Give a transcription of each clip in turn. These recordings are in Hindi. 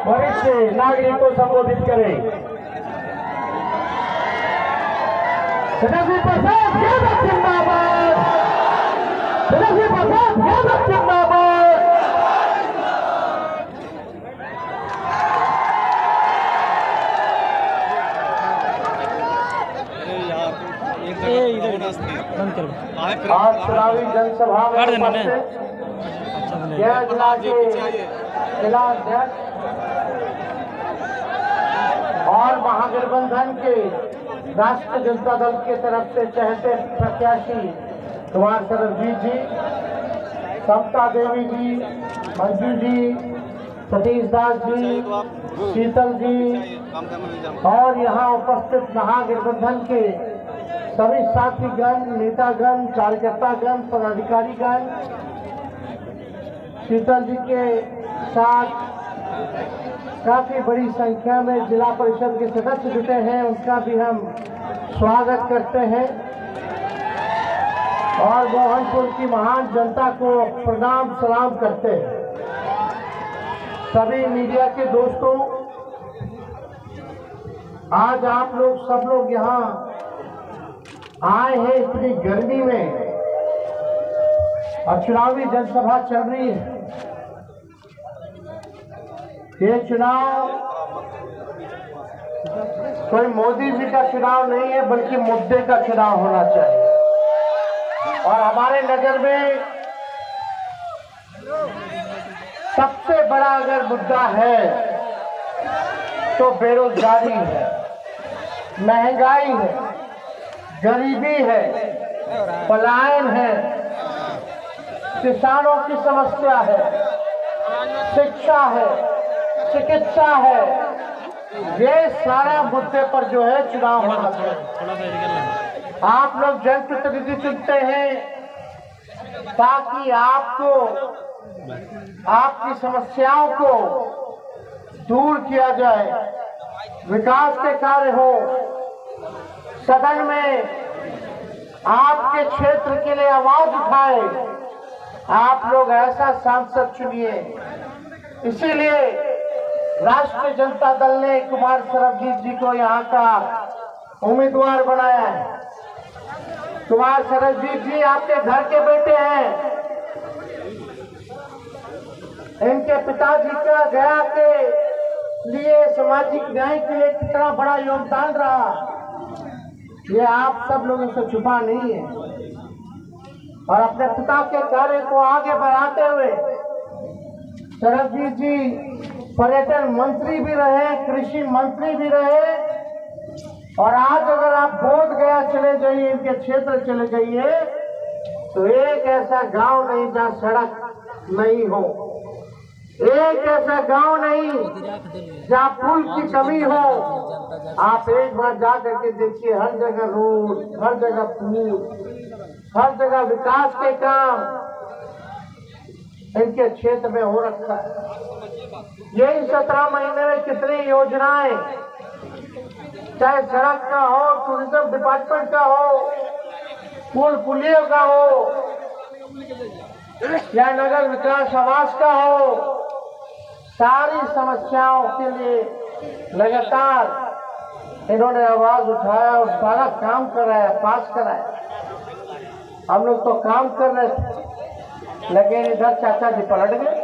वरिष्ठ नागरिक को संबोधित करें। तेजस्वी प्रसाद यादव जिंदाबाद, तेजस्वी प्रसाद यादव जिंदाबाद। आज चुनावी जनसभा में जिला के जिलाध्यक्ष और महागठबंधन के राष्ट्रीय जनता दल की तरफ से चहते प्रत्याशी कुमार सरबजीत जी, समता देवी जी, मंजू जी, सतीश दास जी, शीतल जी और यहाँ उपस्थित महागठबंधन के सभी साथीगण, नेतागण, कार्यकर्तागण, पदाधिकारीगण, शीतल जी के साथ काफी बड़ी संख्या में जिला परिषद के सदस्य जुटे हैं, उनका भी हम स्वागत करते हैं और मोहनपुर की महान जनता को प्रणाम सलाम करते हैं। सभी मीडिया के दोस्तों, आज आप लोग सब लोग यहाँ आए हैं इतनी गर्मी में और चुनावी जनसभा चल रही है। ये चुनाव कोई मोदी जी का चुनाव नहीं है, बल्कि मुद्दे का चुनाव होना चाहिए। और हमारे नजर में सबसे बड़ा अगर मुद्दा है तो बेरोजगारी है, महंगाई है, गरीबी है, पलायन है, किसानों की समस्या है, शिक्षा है, चिकित्सा है। ये सारे मुद्दे पर जो है चुनाव होना चाहिए। आप लोग जनप्रतिनिधि चुनते हैं ताकि आपको आपकी समस्याओं को दूर किया जाए, विकास के कार्य हो, सदन में आपके क्षेत्र के लिए आवाज उठाए। आप लोग ऐसा सांसद चुनिए। इसीलिए राष्ट्रीय जनता दल ने कुमार सरबजीत जी को यहाँ का उम्मीदवार बनाया है। कुमार सरबजीत जी आपके घर के बेटे हैं। इनके पिताजी का गया के लिए सामाजिक न्याय के लिए कितना बड़ा योगदान रहा, ये आप सब लोगों से छुपा नहीं है। और अपने पिता के कार्य को आगे बढ़ाते हुए सरबजीत जी पर्यटन मंत्री भी रहे, कृषि मंत्री भी रहे। और आज अगर आप बोध गया चले जाइए, इनके क्षेत्र चले जाइए, तो एक ऐसा गांव नहीं जहां सड़क नहीं हो, एक ऐसा गांव नहीं जहां पुल की कमी हो। आप एक बार जा करके देखिए, हर जगह रोड, हर जगह पुल, हर जगह विकास के काम इनके क्षेत्र में हो रखा है। यही 17 महीने में कितनी योजनाएं, चाहे सड़क का हो, टूरिज्म डिपार्टमेंट का हो, पुल पुलियों का हो, या नगर विकास आवास का हो, सारी समस्याओं के लिए लगातार इन्होंने आवाज उठाया और सारा काम कराया, पास कराया। हम लोग तो काम कर रहे थे, लेकिन इधर चाचा जी पलट गए।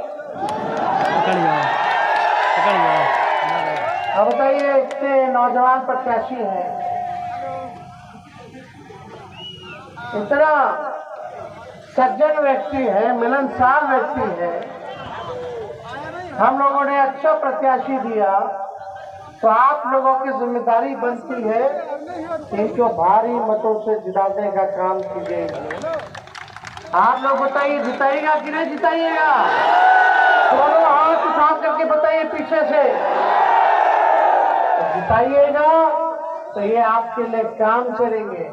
अब बताइए, इतने नौजवान प्रत्याशी हैं, इतना सज्जन व्यक्ति है, मिलनसार व्यक्ति है, हम लोगों ने अच्छा प्रत्याशी दिया, तो आप लोगों की जिम्मेदारी बनती है इनको भारी मतों से जिताने का काम कीजिएगा। आप लोग बताइए, जिताइएगा कि नहीं जिताइएगा? दोनों हाथ उठा करके बताइए पीछे से। जिताइएगा तो ये आपके लिए काम करेंगे,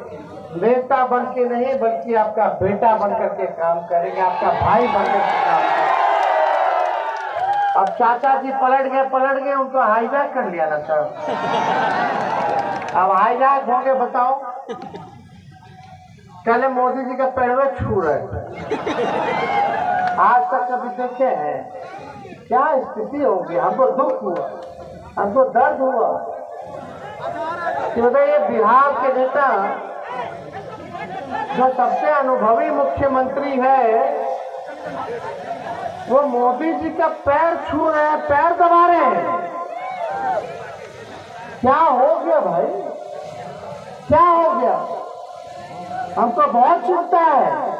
नेता बन के नहीं, बल्कि आपका बेटा बन करके काम करेंगे, आपका भाई बन करके काम करेंगे। अब चाचा जी पलट गए, उनको हाईजैक कर लिया ना सर। अब हाईजैक होंगे, बताओ। पहले मोदी जी का पैरवे छू रहे, आज तक कभी देखे हैं? क्या स्थिति होगी। हमको दुख हुआ, हमको दर्द हुआ कि बताइए बिहार के नेता जो सबसे अनुभवी मुख्यमंत्री है वो मोदी जी का पैर छू रहे हैं, पैर दबा रहे हैं। क्या हो गया भाई, क्या हो गया? हमको बहुत चिंता है।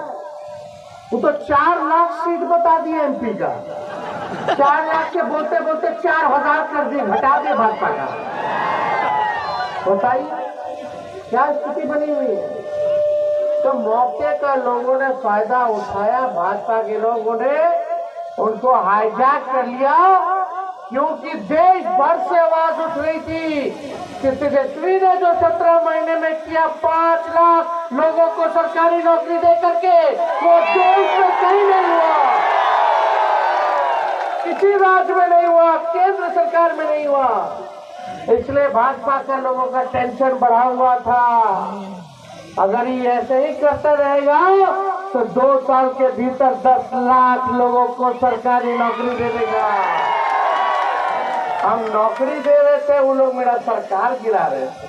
वो तो 4 लाख सीट बता दिए एमपी का, 4 लाख के बोलते बोलते 4000 कर दिए, घटा दिए भाजपा का। बताइए क्या स्थिति बनी हुई है। तो मौके का लोगों ने फायदा उठाया, भाजपा के लोगों ने उनको हाईजैक कर लिया, क्योंकि देश भर से आवाज उठ रही थी कि तेजस्वी ने जो 17 महीने में किया 5 लाख लोगों को सरकारी नौकरी दे करके, वो देश में कहीं नहीं हुआ, किसी राज्य में नहीं हुआ, केंद्र सरकार में नहीं हुआ। इसलिए भाजपा के लोगों का टेंशन बढ़ा हुआ था। अगर ये ऐसे ही करता रहेगा तो 2 साल के भीतर 10 लाख लोगों को सरकारी नौकरी दे देगा। हम नौकरी दे रहे थे, वो लोग मेरा सरकार गिरा रहे थे।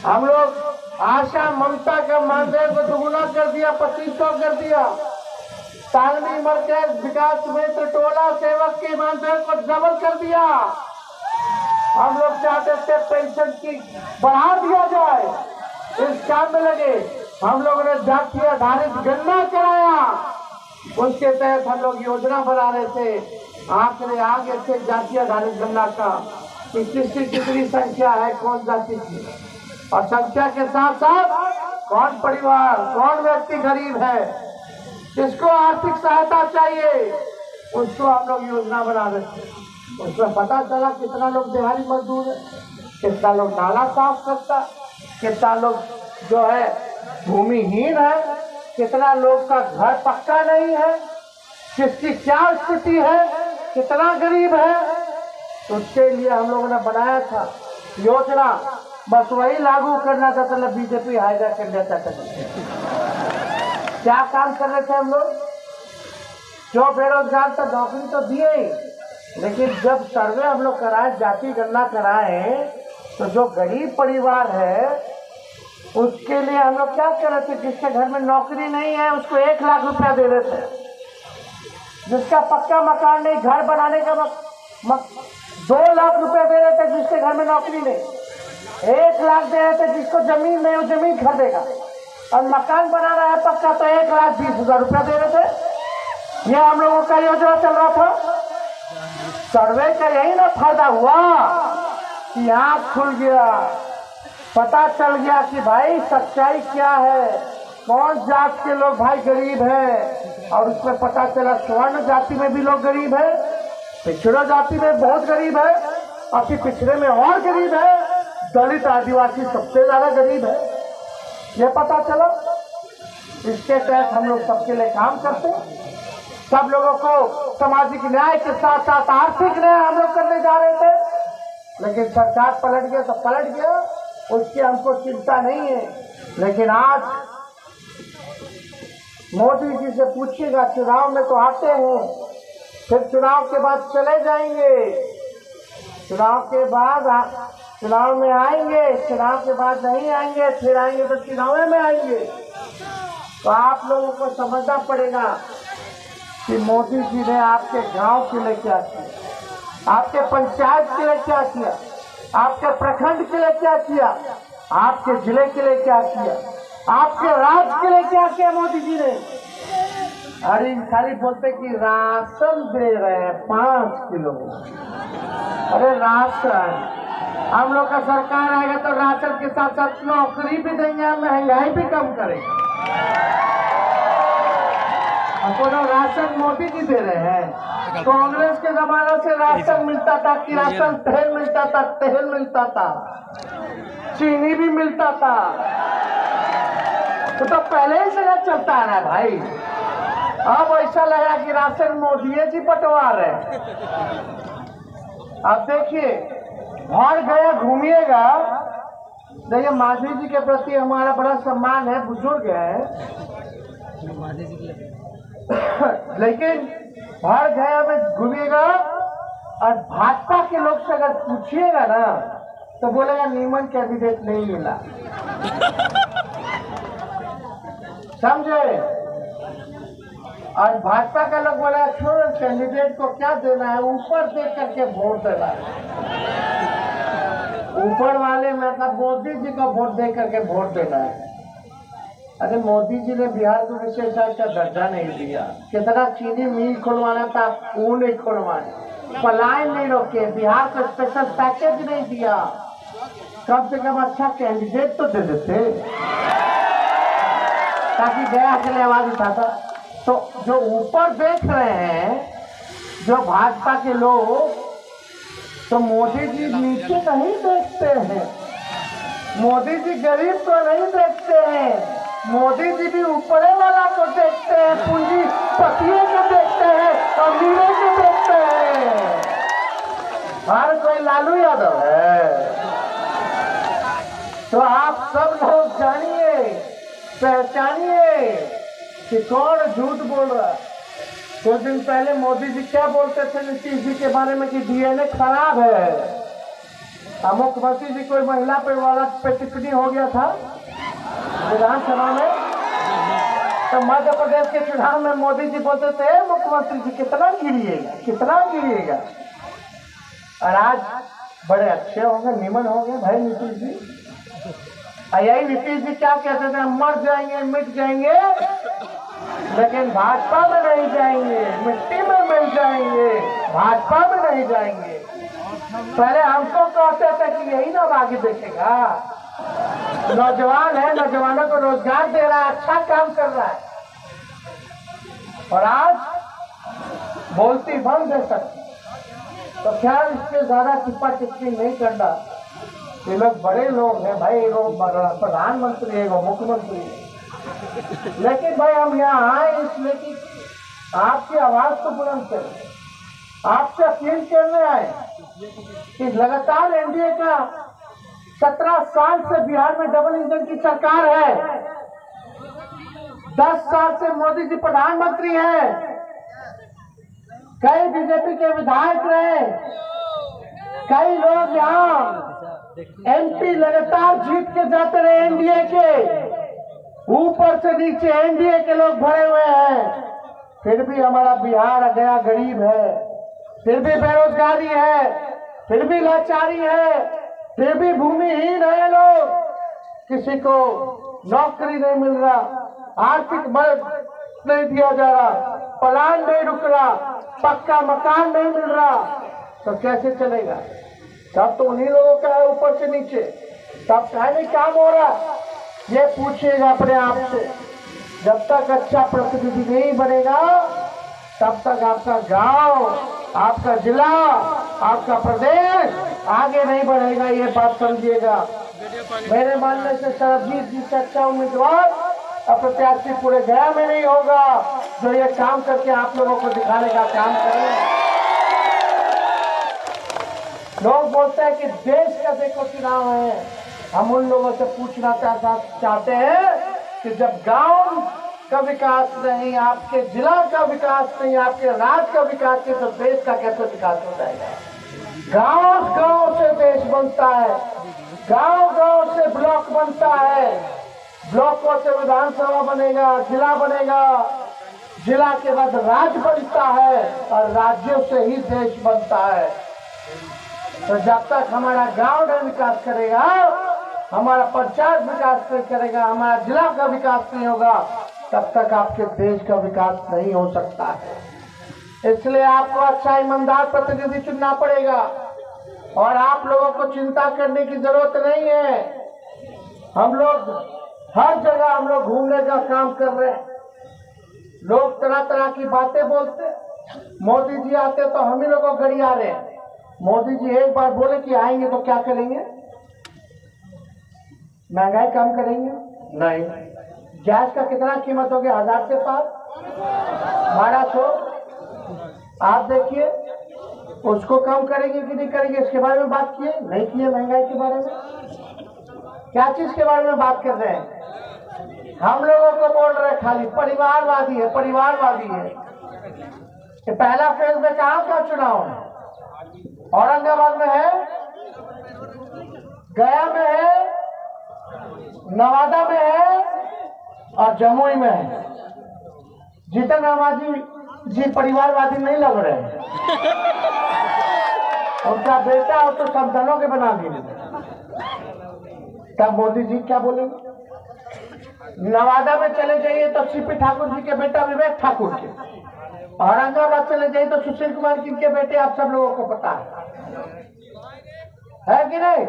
हम लोग आशा ममता का मानदेय को दुगुना कर दिया, 2500 कर दिया। तालमी मर्कज विकास मित्र टोला सेवक के मानदेय को डबल कर दिया। हम लोग चाहते थे पेंशन की बढ़ा दिया जाए, इस काम में लगे। हम लोगों ने जाति आधारित गणना कराया, उसके तहत हम लोग योजना बना रहे थे। आंकड़े आगे थे जाति आधारित गणना का कि किसकी कितनी संख्या है, कौन जाति की, और संख्या के साथ साथ कौन परिवार, कौन व्यक्ति गरीब है, किसको आर्थिक सहायता चाहिए, उसको हम लोग योजना बना रहे थे। उसमें पता चला कितना लोग दिहाड़ी मजदूर है, कितना लोग नाला साफ करता, कितना लोग जो है भूमिहीन है, कितना लोग का घर पक्का नहीं है, किसकी क्या स्थिति है, कितना गरीब है। तो उसके लिए हम लोगों ने बनाया था योजना, बस वही लागू करना था। तो बीजेपी हाईजैक कर लेता था। क्या काम कर रहे थे हम लोग? जो बेरोजगार था नौकरी तो दिए ही, लेकिन जब सर्वे हम लोग कराए, जाति गणना कराए, तो जो गरीब परिवार है उसके लिए हम लोग क्या कर रहे थे, जिसके घर में नौकरी नहीं है उसको 1 लाख रुपया दे रहे थे। जिसका पक्का मकान नहीं, घर बनाने का 2 लाख रुपया दे रहे थे, जिसके घर में नौकरी नहीं 1 लाख दे रहे थे, जिसको जमीन नहीं वो जमीन खरीदेगा, और मकान बना रहा है पक्का तो 1,20,000 रुपया दे रहे थे। यह हम लोगों का योजना चल रहा था। सर्वे का यही ना फायदा हुआ कि आँख खुल गया, पता चल गया कि भाई सच्चाई क्या है, कौन जात के लोग भाई गरीब है। और उसमें पता चला स्वर्ण जाति में भी लोग गरीब है, पिछड़ा जाति में बहुत गरीब है, और फिर पिछड़े में और गरीब है, दलित आदिवासी सबसे ज्यादा गरीब है, ये पता चला। इसके तहत हम लोग सबके लिए काम करते हैं। सब लोगों को सामाजिक न्याय के साथ साथ आर्थिक न्याय हम लोग करने जा रहे थे, लेकिन सरकार पलट गया तो पलट गया, उसकी हमको चिंता नहीं है। लेकिन आज मोदी जी से पूछिएगा, चुनाव में तो आते हैं, फिर चुनाव के बाद चले जाएंगे, चुनाव के बाद चुनाव में आएंगे, चुनाव के बाद नहीं आएंगे, फिर आएंगे तो चुनाव में आएंगे। तो आप लोगों को समझना पड़ेगा कि मोदी जी ने आपके गांव के लिए क्या किया, आपके पंचायत के लिए क्या किया, आपके प्रखंड के लिए क्या किया, आपके जिले के लिए क्या किया, आपके राज्य के लिए क्या किया मोदी जी ने। अरे खाली बोलते कि राशन दे रहे हैं 5 किलो। अरे राशन, हम लोग का सरकार आएगा तो राशन के साथ साथ नौकरी भी देंगे, महंगाई भी कम करेंगे। अपना राशन मोदी जी दे रहे हैं। कांग्रेस के जमाने से राशन मिलता था, किरासन तेल मिलता था, तेल मिलता था, चीनी भी मिलता था, तो पहले ही से चलता आ रहा है भाई। अब ऐसा लगा कि राशन मोदी जी बंटवा रहे। अब देखिए, और गया घूमिएगा, देखिए माधवी जी के प्रति हमारा बड़ा सम्मान है, बुजुर्ग है, लेकिन हर गया में घूमेगा और भाजपा के लोग से अगर पूछिएगा ना तो बोलेगा नीमन कैंडिडेट नहीं मिला। समझे? और भाजपा का लोग बोला छोड़ कैंडिडेट को क्या देना है, ऊपर देख करके वोट देना है। ऊपर वाले मतलब मोदी जी को वोट दे करके वोट देना है। अरे मोदी जी ने बिहार को विशेष का दर्जा नहीं दिया। कितना चीनी मिल खुलवाना था वो नहीं खुलवाए, पलायन नहीं रोके, बिहार को स्पेशल पैकेज नहीं दिया। कम से कम अच्छा कैंडिडेट तो दे देते ताकि गया के लिए आवाज उठाता। तो जो ऊपर देख रहे हैं जो भाजपा के लोग, तो मोदी जी नीचे नहीं देखते हैं, मोदी जी गरीब को नहीं देखते हैं, मोदी जी भी ऊपरे वाला को देखते हैं, पूंजीपतियों को देखते हैं, अमीरों को देखते हैं। हर कोई लालू यादव है। तो आप सब लोग जानिए, पहचानिए कि कौन झूठ बोल रहा है। कुछ दिन पहले मोदी जी क्या बोलते थे नीतीश जी के बारे में कि डीएनए खराब है। मुख्यमंत्री जी कोई महिला पे वाला पे टिप्पणी हो गया था विधानसभा में, तो मध्य प्रदेश के चुनाव में मोदी जी बोलते थे मुख्यमंत्री जी कितना गिरिएगा, कितना गिरिएगा। और आज बड़े अच्छे हो गए, निमन हो गए भाई नीतीश जी। यही नीतीश जी क्या कहते थे, मर जाएंगे मिट जाएंगे लेकिन भाजपा में नहीं जाएंगे, मिट्टी में मिल जाएंगे, भाजपा में नहीं जाएंगे। पहले हमको कहते थे कि यही ना आगे देखेगा, नौजवान है, नौजवानों को रोजगार दे रहा है, अच्छा काम कर रहा है। और आज बोलती बंद है सकती। तो क्या इससे ज्यादा टिप्पा टिप्पणी नहीं करना। ये लोग बड़े लोग हैं भाई, लोग प्रधानमंत्री है, वो मुख्यमंत्री है। लेकिन भाई हम यहाँ आए इसलिए कि आपकी आवाज को बुलंद करें, आपसे अपील करने आए कि लगातार एनडीए का 17 साल से बिहार में डबल इंजन की सरकार है, 10 साल से मोदी जी प्रधानमंत्री हैं, कई बीजेपी के विधायक रहे, कई लोग यहाँ एमपी लगातार जीत के जाते रहे एनडीए के, ऊपर से नीचे एनडीए के लोग भरे हुए हैं। फिर भी हमारा बिहार गया गरीब है, फिर भी बेरोजगारी है, फिर भी लाचारी है, फिर भी भूमिहीन है लोग, किसी को नौकरी नहीं मिल रहा, आर्थिक मदद नहीं दिया जा रहा, प्लान नहीं रुक रहा, पक्का मकान नहीं मिल रहा, तो कैसे चलेगा? तब तो उन्हीं लोगों का है ऊपर से नीचे, तब क्या नहीं काम हो रहा। ये पूछिएगा अपने आप से। जब तक अच्छा प्रतिनिधि नहीं बनेगा तब तक आपका गांव, आपका जिला, आपका प्रदेश आगे नहीं बढ़ेगा, ये बात समझिएगा। मेरे मानने से सरबजीत जी से अच्छा उम्मीदवार और प्रत्याशी पूरे गया में नहीं होगा जो ये काम करके आप लोगों को दिखाने का काम करें। लोग बोलते हैं कि देश का देखो चुनाव है। हम उन लोगों से पूछना चाहते हैं कि जब गांव का विकास नहीं, आपके जिला का विकास नहीं, आपके राज्य का विकास नहीं, तो देश का कैसे विकास हो जाएगा? गांव गांव से देश बनता है, गांव गांव से ब्लॉक बनता है, ब्लॉकों से विधानसभा बनेगा, जिला बनेगा, जिला के बाद राज्य बनता है और राज्यों से ही देश बनता है। तो जब तक हमारा गांव नहीं विकास करेगा, हमारा पंचायत विकास नहीं करेगा, हमारा जिला का विकास नहीं होगा, तब तक आपके देश का विकास नहीं हो सकता है। इसलिए आपको अच्छा ईमानदार प्रतिनिधि चुनना पड़ेगा और आप लोगों को चिंता करने की जरूरत नहीं है। हम लोग हर जगह हम लोग घूमने का काम कर रहे हैं। लोग तरह तरह की बातें बोलते, मोदी जी आते तो हम ही लोगों को गड़िया रहे हैं। मोदी जी एक बार बोले कि आएंगे तो क्या करेंगे? महंगाई कम करेंगे? नहीं। गैस का कितना कीमत हो गया? 1000 से पार, 1200। आप देखिए उसको कम करेंगे कि नहीं करेंगे, इसके बारे में बात किए नहीं किए? महंगाई के बारे में क्या चीज के बारे में बात कर रहे हैं? हम लोगों को बोल रहे हैं खाली परिवारवादी है, परिवारवादी है। कि पहला फेज में कहां का चुनाव है? औरंगाबाद में है, गया में है, नवादा में है और जमुई में है। जीतन राम जी परिवारवादी नहीं लग रहे हैं। उनका बेटा और तो संतानों के बना दिए। तब मोदी जी क्या बोलेंगे? नवादा में चले जाइए तो सीपी ठाकुर जी के बेटा विवेक ठाकुर के, औरंगाबाद चले जाइए तो सुशील कुमार जी के बेटे, आप सब लोगों को पता है कि नहीं?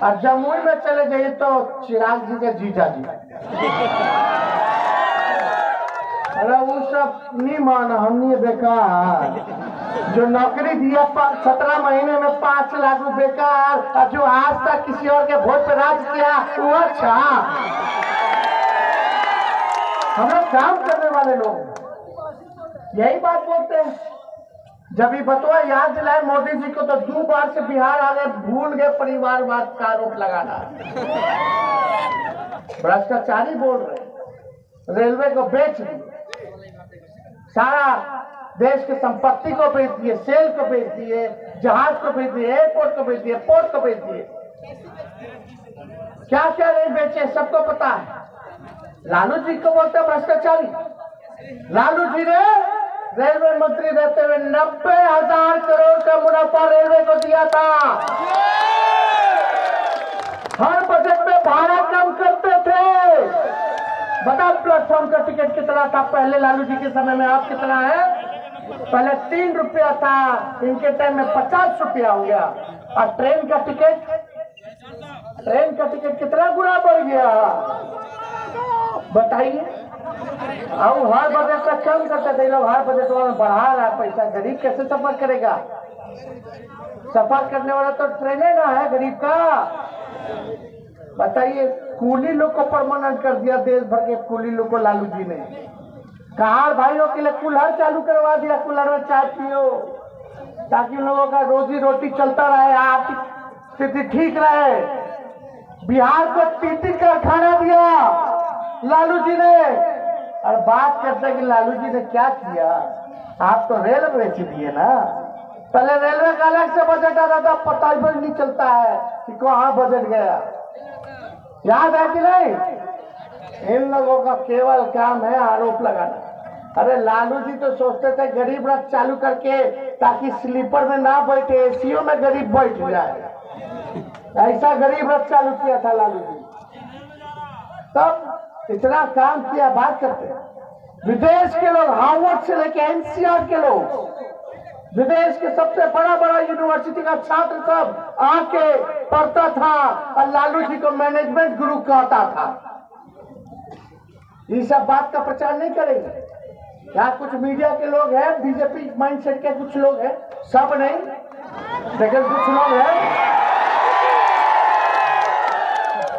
और जमुई में चले जाइए तो चिराग जी के जीजा जी। अरे वो सब नहीं माना, हमने बेकार जो नौकरी दिया 17 महीने में 5 लाख रुपए बेकार, और जो आज तक किसी और के वोट पर राज किया वो अच्छा। हम लोग काम करने वाले लोग यही बात बोलते हैं। जब ये बतवा याद दिलाए मोदी जी को तो 2 बार से बिहार आ गए, भूल गए परिवारवाद का आरोप लगाना। भ्रष्टाचारी बोल रहे, रेलवे को बेच दिए, सारा देश की संपत्ति को बेच दिए, सेल को बेच दिए, जहाज को बेच दिए, एयरपोर्ट को बेच दिए, पोर्ट को बेच दिए। क्या क्या नहीं बेचे सबको पता है। लालू जी को बोलते भ्रष्टाचारी। लालू जी ने रेलवे मंत्री रहते हुए 90,000 करोड़ का मुनाफा रेलवे को दिया था। हर बजट में भाड़ा कम करते थे। बता प्लेटफॉर्म का टिकट कितना था पहले लालू जी के समय में, आप कितना है? पहले 3 रुपया था, इनके टाइम में 50 रुपया हो गया। और ट्रेन का टिकट कितना गुना बढ़ गया बताइए। और हर बजट का कम करते थे लोग, हर बजट में बढ़ा रहा है पैसा। गरीब कैसे सफर करेगा? सफर करने वाला तो ट्रेने ना है गरीब का। बताइए, कूली लोग को परमानेंट कर दिया, देश भर के कूली लोग को लालू जी ने। कहार भाइयों के लिए कुल्हड़ चालू करवा दिया, कुल्हड़ में चाय पियो ताकि लोगों का रोजी रोटी चलता रहे, आर्थिक स्थिति ठीक रहे। बिहार को 3 कारखाना दिया लालू जी ने। और बात करते हैं कि लालू जी ने क्या किया, आप तो रेल बेच दिए ना। पहले रेलवे का अलग से बजट आता था, पता भी नहीं चलता है कि कहाँ बजट गया, याद है कि नहीं? इन लोगों का केवल काम है आरोप लगाना। अरे लालू जी तो सोचते थे गरीब रथ चालू करके ताकि स्लीपर में ना बैठे, एसीओ में गरीब बैठ जाए। ऐसा गरीब रथ चालू किया था लालू जी, तब इतना काम किया। बात करते हैं विदेश के लोग, हार्वर्ड से लेके एनसीआर के लोग, विदेश के सबसे बड़ा बड़ा यूनिवर्सिटी का छात्र सब आके पढ़ता था और लालू जी को मैनेजमेंट गुरु कहता था। ये सब बात का प्रचार नहीं करेंगे। यहाँ कुछ मीडिया के लोग हैं, बीजेपी माइंडसेट के कुछ लोग हैं, सब नहीं लेकिन कुछ लोग हैं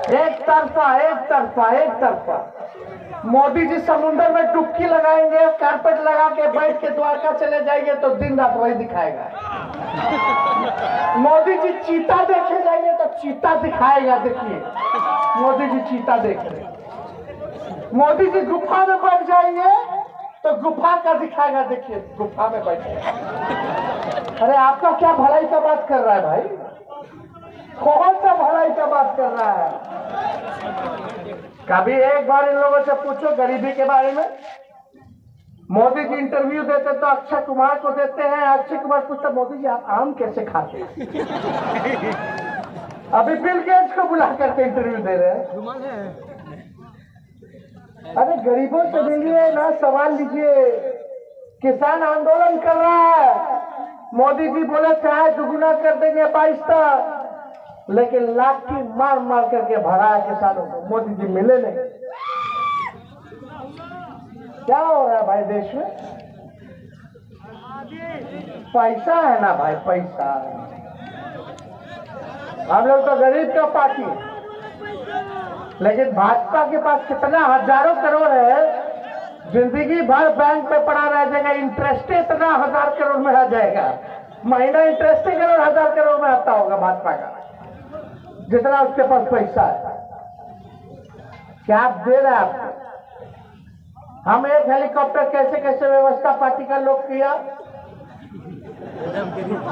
एक तरफा। मोदी जी समुद्र में डुबकी लगाएंगे, कारपेट लगा के बैठ के द्वारका चले जाएंगे तो दिन रात वही दिखाएगा। मोदी जी चीता देखे जाएंगे तो चीता दिखाएगा। देखिए मोदी जी चीता देख रहे। मोदी जी गुफा में बैठ जाएंगे तो गुफा का दिखाएगा। देखिए गुफा में बैठे। अरे आपका क्या भलाई का बात कर रहा है भाई? कौन सा भलाई का बात कर रहा है? कभी एक बार इन लोगों से पूछो गरीबी के बारे में। मोदी जी इंटरव्यू देते तो अक्षय कुमार को देते हैं। अक्षय कुमार पूछता मोदी जी आप आम कैसे खाते हैं? अभी बिल गेट्स को बुला करके इंटरव्यू दे रहे हैं। अरे गरीबों से मिलिए ना, सवाल लीजिए। किसान आंदोलन कर रहा है, मोदी जी बोले चाहे दुगुना कर देंगे 22 तक, लेकिन लाठी मार मार करके भगाया किसानों को। मोदी जी मिले नहीं। क्या हो रहा है भाई देश में? पैसा है ना भाई, पैसा। हम लोग तो गरीब का पार्टी, लेकिन भाजपा के पास कितना हजारों करोड़ है, जिंदगी भर बैंक में पड़ा रह जाएगा। इंटरेस्ट इतना 1000 करोड़ में आ जाएगा, महीना इंटरेस्ट करोड़ 1000 करोड़ में आता होगा भाजपा का, जितना उसके पास पैसा है। क्या आप दे रहे हैं? आपको हम एक हेलीकॉप्टर कैसे कैसे व्यवस्था पार्टी का लोग किया,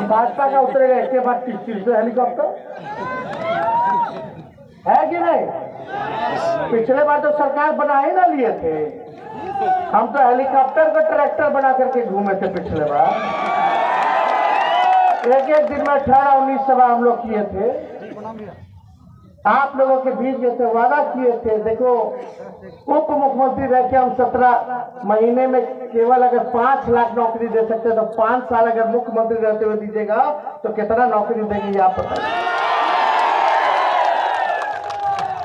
भाजपा का उतरेगा इसके बाद 30 हेलीकॉप्टर है कि नहीं। पिछले बार तो सरकार बना ही ना लिए थे, हम तो हेलीकॉप्टर को ट्रैक्टर बना करके घूमे थे पिछले बार। एक एक दिन में 18-19 सभा हम लोग किए थे, आप लोगों के बीच में से वादा किए थे। देखो उप मुख्यमंत्री रह के हम 17 महीने में केवल अगर 5 लाख नौकरी दे सकते तो 5 साल अगर मुख्यमंत्री रहते हुए दीजिएगा तो कितना नौकरी देंगे आप बताइए।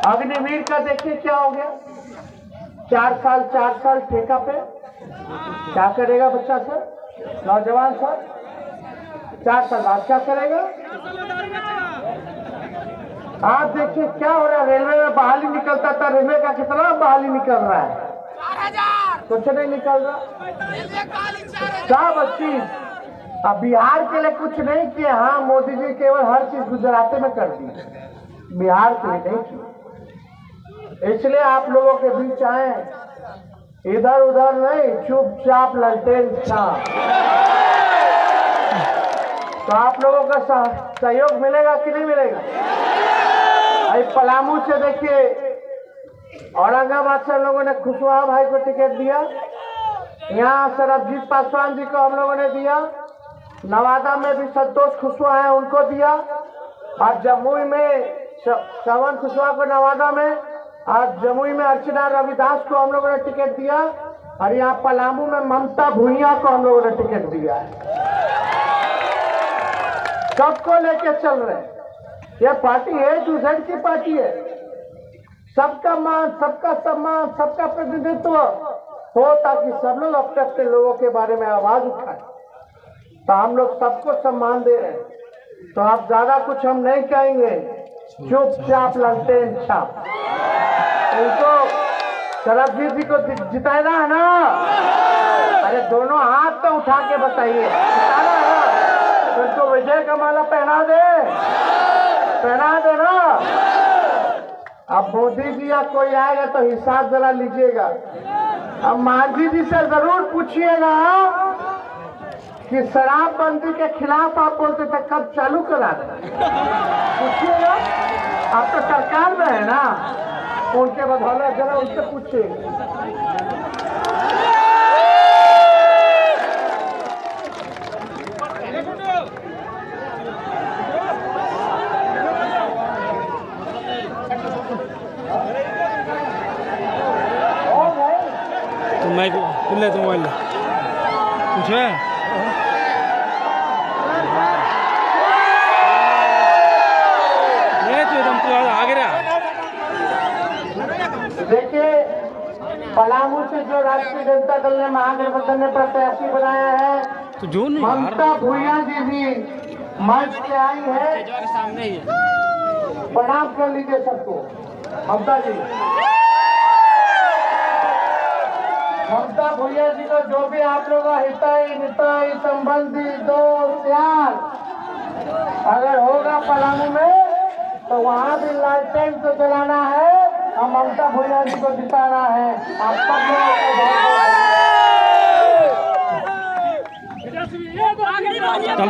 अग्निवीर का देखिए क्या हो गया, 4 साल ठेका पे, क्या करेगा बच्चा सर, नौजवान सर, 4 साल बाद क्या करेगा। आप देखिए क्या हो रहा है, रेलवे में बहाली निकलता था, रेलवे का कितना बहाली निकल रहा है, कुछ नहीं निकल रहा, सब चीज। अब बिहार के लिए कुछ नहीं किया, हाँ मोदी जी केवल हर चीज गुजरात में कर दी, बिहार के लिए नहीं की। इसलिए आप लोगों के बीच आए, इधर उधर नहीं, चुपचाप ललटेन छाप। तो आप लोगों का सहयोग मिलेगा कि नहीं मिलेगा। अभी पलामू से देखिए, औरंगाबाद से हम लोगों ने खुशवाहा भाई को टिकट दिया, यहाँ सरबजीत पासवान जी को हम लोगों ने दिया, नवादा में भी संतोष खुशवाहा है उनको दिया, और जमुई में श्रवण खुशवाहा को नवादा में, और जमुई में अर्चना रविदास को हम लोगों ने टिकट दिया, और यहाँ पलामू में ममता भुइया को हम लोगों ने टिकट दिया है। सबको लेके चल रहे हैं, यह पार्टी है दूसरे की पार्टी है, सबका मान, सबका सम्मान, सबका प्रतिनिधित्व हो, ताकि सब लोग अपने अपने लोगों के बारे में आवाज उठाए। तो हम लोग सबको सम्मान दे रहे हैं, तो आप ज्यादा कुछ हम नहीं कहेंगे, चुपचाप ललटेन छाप। उनको सरबजीत जी को जिताना है ना, अरे दोनों हाथ तो उठा के बताइए, जिताना है ना, तो उनको विजय का माला पहना दे ना। अब मोदी जी या कोई आएगा तो हिसाब जरा लीजिएगा। अब मांझी जी से जरूर पूछिएगा कि शराबबंदी के खिलाफ आप बोलते थे, कब चालू करा दे, पूछिएगा। आप तो सरकार में है ना, उनके बदौलत जरा उनसे पूछिएगा। माइक खुले तो मोबाइल कुछ है ये तो एकदम पूरा आगे रहा। देखिए पलामू से जो राष्ट्रीय जनता दल ने महागठबंधन ने प्रत्याशी बनाया है, तो जो नहीं ममता भुइया जी भी मंच पे आई है, सामने ही प्रणाम कर लीजिए सबको। ममता जी, ममता भुइया जी को जो भी आप लोग हिताई निताई संबंधी दोस्त यार अगर होगा पलामू में, तो वहाँ भी लालटेन को जलाना है और ममता भुइया जी को जिताना है। आप सब लोगों को